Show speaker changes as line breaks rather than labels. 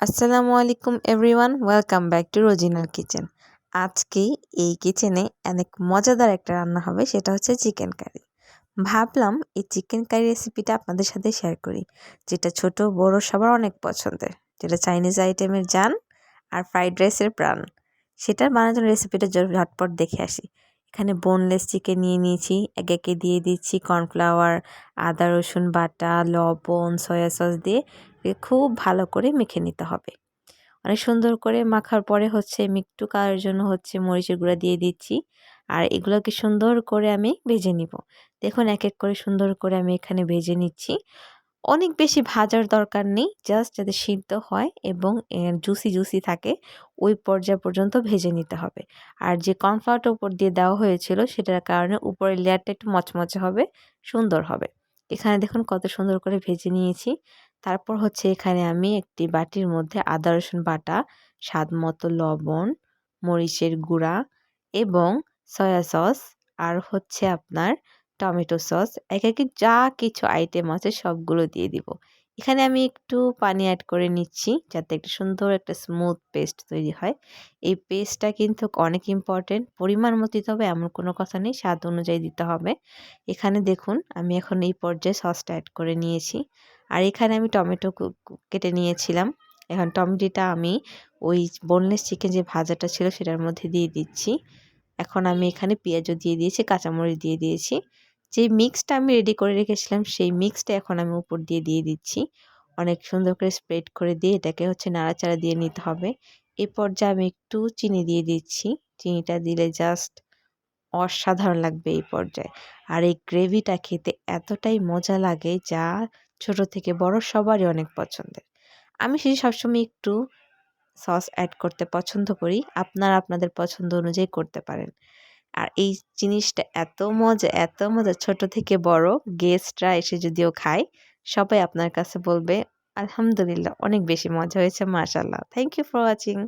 আসসালামু আলাইকুম everyone, welcome back to রোজিনার কিচেন। আজকে এই কিচেনে অনেক মজাদার একটা রান্না হবে, সেটা হচ্ছে চিকেন কারি। ভাবলাম এই চিকেন কারি রেসিপিটা আপনাদের সাথে শেয়ার করি, যেটা ছোট বড় সবার অনেক পছন্দের, যেটা চাইনিজ আইটেমের জান আর ফ্রাইড রাইসের প্রাণ। সেটার বানানোর রেসিপিটা ঝটপট দেখে আসি। এখানে বোনলেস চিকেন নিয়ে নিয়েছি, একে একে দিয়ে দিচ্ছি কর্নফ্লাওয়ার, আদা রসুন বাটা, লবণ, সয়া সস দিয়ে খুব ভালো করে মেখে নিতে হবে। অনেক সুন্দর করে মাখার পরে আমি একটু কালারের জন্য মরিচের গুঁড়া দিয়ে দিচ্ছি। আর এগুলোকে সুন্দর করে আমি ভেজে নিব। দেখুন এক এক করে সুন্দর করে আমি এখানে ভেজে নিচ্ছি। অনেক বেশি ভাজার দরকার নেই, জাস্ট যাতে সিদ্ধ হয় এবং জুসি জুসি থাকে ওই পর্যায় পর্যন্ত ভেজে নিতে হবে। আর যে কর্নফ্লাওয়ারটা উপর দিয়ে দেওয়া হয়েছিল সেটার কারণে উপরের লেয়ারটা একটু মচমচে হবে, সুন্দর হবে। এখানে দেখুন কত সুন্দর করে ভেজে নিয়েছি। তারপর এখানে আমি একটি বাটির মধ্যে আদা রসুন বাটা, স্বাদ মতো লবণ, মরিচের গুঁড়া এবং সয়া সস আর আপনার টমেটো সস, একে যা কিছু আইটেম আছে সবগুলো দিয়ে দিব। এখানে আমি একটু পানি অ্যাড করে নিচ্ছি যাতে একটা সুন্দর একটা স্মুথ পেস্ট তৈরি হয়। এই পেস্টটা কিন্তু অনেক ইম্পর্টেন্ট, পরিমাণ মতো দিতে হবে এমন কোনো কথা নেই, স্বাদ অনুযায়ী দিতে হবে। এখানে দেখুন আমি এখন এই পর্যায়ে সসটা অ্যাড করে নিয়েছি। আর এখানে আমি টমেটো কেটে নিয়েছিলাম। এখন টমেটোটা আমি ওই বোনলেস চিকেন যে ভাজাটা ছিল সেটার মধ্যে দিয়ে দিচ্ছি। এখন আমি এখানে পেঁয়াজও দিয়ে দিয়েছি, কাঁচামরিচ দিয়ে দিয়েছি। যে মিক্সটা আমি রেডি করে রেখেছিলাম সেই মিক্সটা এখন আমি উপর দিয়ে দিচ্ছি। অনেক সুন্দর করে স্প্রেড করে দিয়ে এটাকে নাড়াচাড়া দিয়ে নিতে হবে। এই পর্যায়ে আমি একটু চিনি দিয়ে দিচ্ছি। চিনিটা দিলে জাস্ট অসাধারণ লাগবে এই পর্যায়ে। আর এই গ্রেভিটা খেতে এতটাই মজা লাগে যা ছোট থেকে বড় সবারই অনেক পছন্দের। আমি সবসময় একটু সস অ্যাড করতে পছন্দ করি, আপনারা আপনাদের পছন্দ অনুযায়ী করতে পারেন। আর এই জিনিসটা এত মজা ছোট থেকে বড় গেস্টরা এসে যদিও খায়, সবাই আপনার কাছে বলবে আলহামদুলিল্লাহ অনেক বেশি মজা হয়েছে, মাশাআল্লাহ। Thank you for watching.